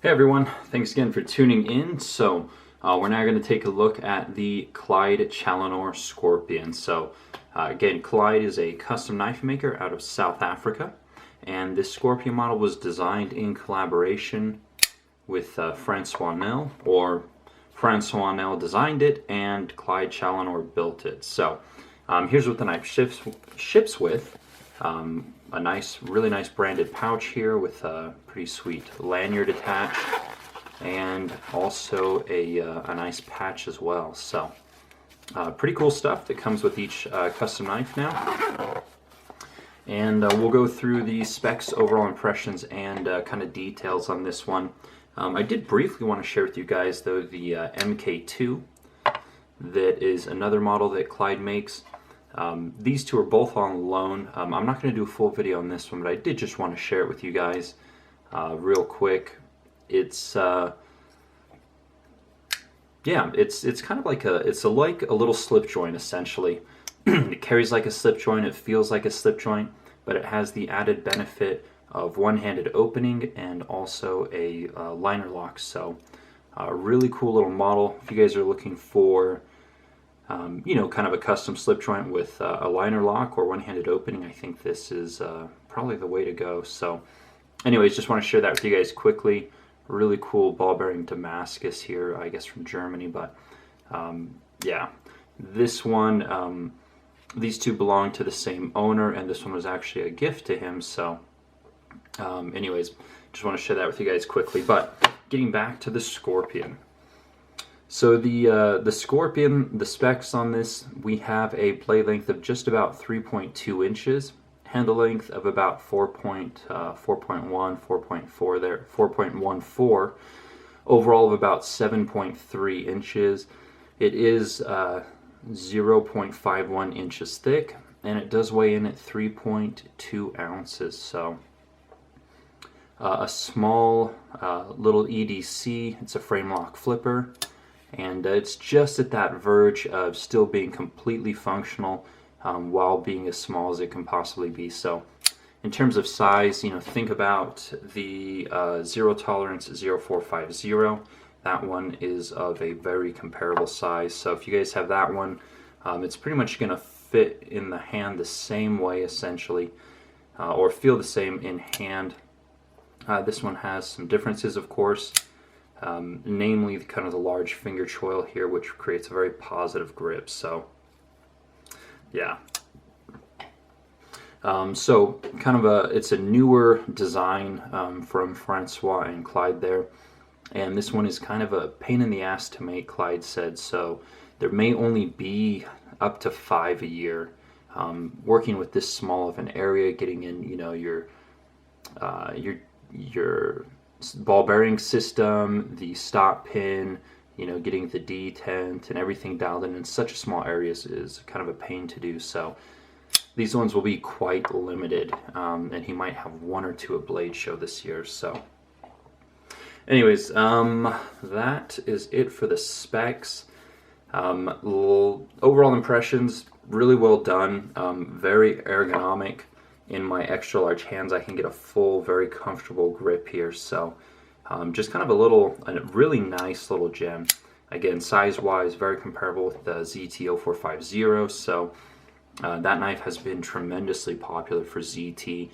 Hey everyone, thanks again for tuning in. We're now going to take a look at the Clyde Challenor Scorpion. Again, Clyde is a custom knife maker out of South Africa, and this Scorpion model was designed in collaboration with Francois Nell, or Francois Nell designed it and Clyde Challenor built it. Here's what the knife ships with. A nice, really nice branded pouch here with a pretty sweet lanyard attached, and also a nice patch as well. Pretty cool stuff that comes with each custom knife now. And we'll go through the specs, overall impressions, and kind of details on this one. I did briefly want to share with you guys, though, the MK2. That is another model that Clyde makes. These two are both on loan. I'm not going to do a full video on this one, but I did just want to share it with you guys real quick. It's kind of like a little slip joint essentially. It carries like a slip joint, it feels like a slip joint, but it has the added benefit of one-handed opening and also a liner lock. So a really cool little model. If you guys are looking for kind of a custom slip joint with a liner lock or one-handed opening, I think this is probably the way to go. So anyways, just want to share that with you guys quickly. Really cool ball bearing Damascus here, I guess from Germany, but yeah, this one, these two belong to the same owner, and this one was actually a gift to him. So anyways, just want to share that with you guys quickly. But getting back to the Scorpion. So the Scorpion, the specs on this, we have a blade length of just about 3.2 inches, handle length of about 4.4 there, 4.14, overall of about 7.3 inches. It is 0.51 inches thick, and it does weigh in at 3.2 ounces. So a small little EDC, it's a frame lock flipper. And it's just at that verge of still being completely functional while being as small as it can possibly be. So in terms of size, think about the Zero Tolerance 0450. That one is of a very comparable size. So if you guys have that one, it's pretty much going to fit in the hand the same way essentially, or feel the same in hand. This one has some differences, of course. Namely kind of the large finger choil here, which creates a very positive grip. So yeah, so kind of it's a newer design from Francois and Clyde there, and this one is kind of a pain in the ass to make, Clyde said. So there may only be up to 5 a year. Working with this small of an area, getting in your ball bearing system, the stop pin, getting the detent and everything dialed in such a small area is kind of a pain to do. So these ones will be quite limited, and he might have 1 or 2 at Blade Show this year. So anyways, that is it for the specs. Overall impressions, really well done, very ergonomic. In my extra large hands, I can get a full, very comfortable grip here. So just kind of a really nice little gem. Again, size-wise, very comparable with the ZT0450. So that knife has been tremendously popular for ZT.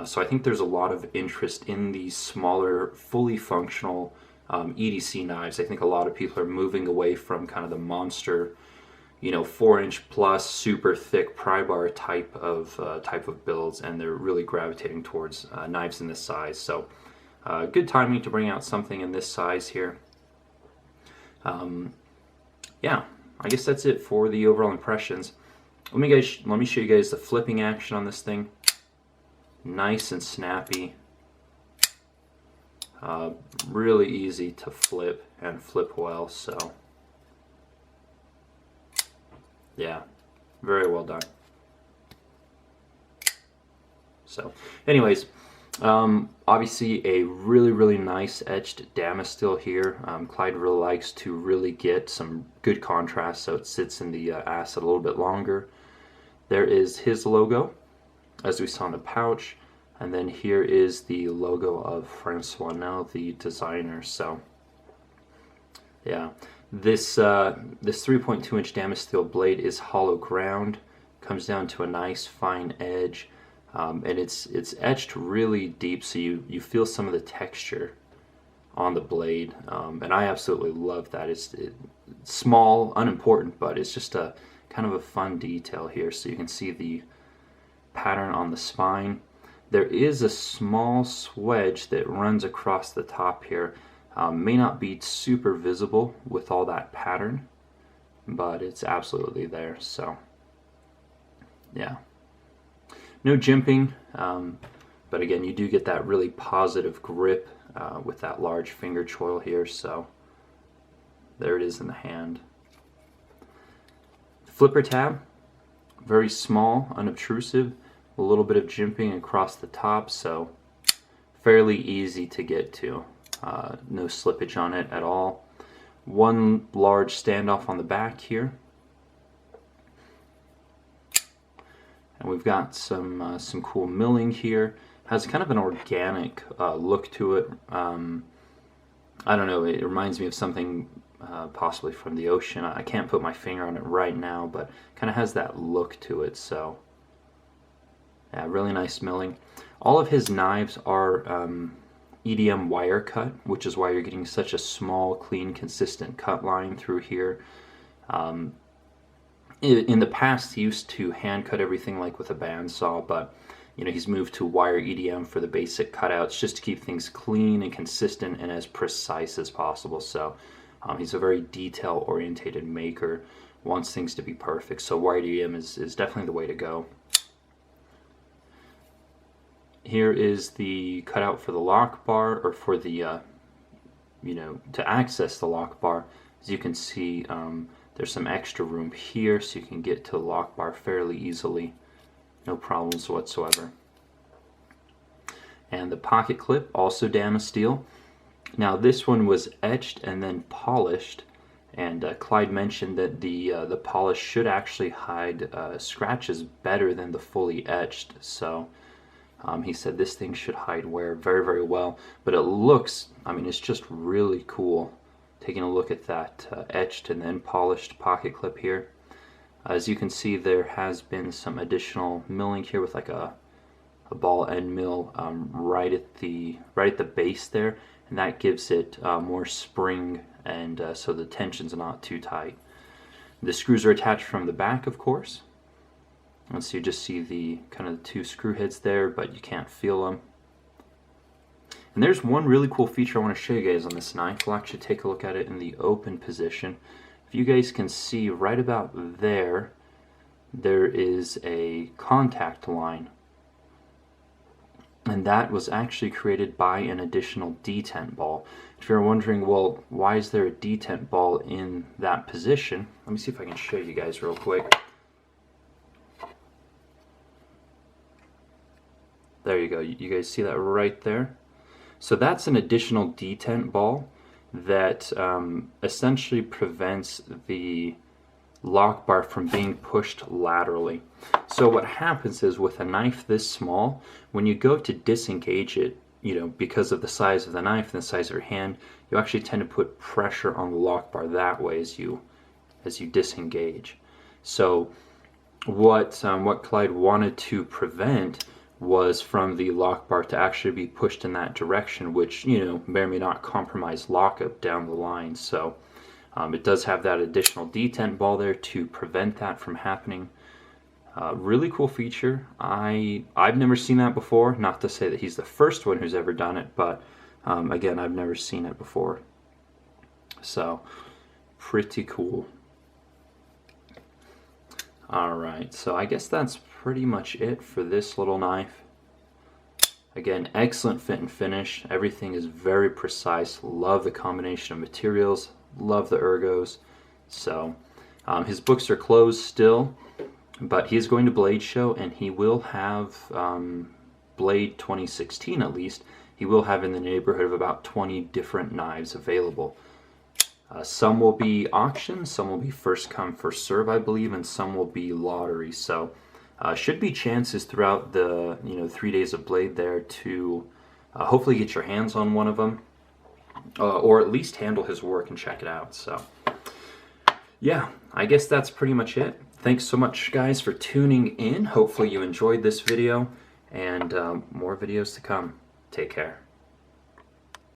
So I think there's a lot of interest in these smaller, fully functional EDC knives. I think a lot of people are moving away from kind of the monster 4-inch plus super thick pry bar type of builds, and they're really gravitating towards knives in this size. So good timing to bring out something in this size here. Yeah, I guess that's it for the overall impressions. Let me show you guys the flipping action on this thing. Nice and snappy. Really easy to flip and flip well. So yeah, very well done. So anyways, obviously a really nice etched damasteel here. Clyde really likes to really get some good contrast, so it sits in the acid a little bit longer. There is his logo, as we saw in the pouch. And then here is the logo of Francois Nell, the designer. So yeah, this 3.2-inch Damascus steel blade is hollow ground, comes down to a nice fine edge, and it's etched really deep, so you feel some of the texture on the blade, and I absolutely love that. It's small, unimportant, but it's just a kind of a fun detail here. So you can see the pattern on the spine. There is a small swedge that runs across the top here. May not be super visible with all that pattern, but it's absolutely there. So yeah, no jimping, but again, you do get that really positive grip with that large finger choil here. So there it is in the hand. Flipper tab, very small, unobtrusive, a little bit of jimping across the top, so fairly easy to get to. No slippage on it at all. One large standoff on the back here, and we've got some cool milling here. Has kind of an organic look to it. I don't know, it reminds me of something possibly from the ocean. I can't put my finger on it right now, but kind of has that look to it. So yeah, really nice milling. All of his knives are EDM wire cut, which is why you're getting such a small, clean, consistent cut line through here. In the past, he used to hand cut everything like with a bandsaw, but he's moved to wire EDM for the basic cutouts, just to keep things clean and consistent and as precise as possible. So he's a very detail-orientated maker, wants things to be perfect. So wire EDM is definitely the way to go. Here is the cutout for the lock bar, or for the, to access the lock bar. As you can see, there's some extra room here, so you can get to the lock bar fairly easily. No problems whatsoever. And the pocket clip, also Damascus steel. Now this one was etched and then polished, and Clyde mentioned that the polish should actually hide scratches better than the fully etched. So he said this thing should hide wear very, very well. But it looks, it's just really cool. Taking a look at that etched and then polished pocket clip here. As you can see, there has been some additional milling here with like a ball end mill right at the base there, and that gives it more spring, and so the tension's not too tight. The screws are attached from the back, of course, and so you just see the kind of the two screw heads there, but you can't feel them. And there's one really cool feature I want to show you guys on this knife. We'll actually take a look at it in the open position. If you guys can see right about there, there is a contact line. And that was actually created by an additional detent ball. If you're wondering, well, why is there a detent ball in that position? Let me see if I can show you guys real quick. There you go. You guys see that right there? So that's an additional detent ball that essentially prevents the lock bar from being pushed laterally. So what happens is, with a knife this small, when you go to disengage it, because of the size of the knife and the size of your hand, you actually tend to put pressure on the lock bar that way as you disengage. So what Clyde wanted to prevent was from the lock bar to actually be pushed in that direction, which may or may not compromise lockup down the line. So it does have that additional detent ball there to prevent that from happening. Really cool feature. I've never seen that before. Not to say that he's the first one who's ever done it, but again, I've never seen it before. So pretty cool. Alright, so I guess that's pretty much it for this little knife. Again, excellent fit and finish. Everything is very precise. Love the combination of materials. Love the ergos. So his books are closed still, but he is going to Blade Show, and he will have Blade 2016 at least. He will have in the neighborhood of about 20 different knives available. Some will be auction, some will be first come, first serve, I believe, and some will be lottery. So Should be chances throughout the 3 days of Blade there to hopefully get your hands on one of them, or at least handle his work and check it out. So yeah, I guess that's pretty much it. Thanks so much, guys, for tuning in. Hopefully you enjoyed this video, and more videos to come. Take care.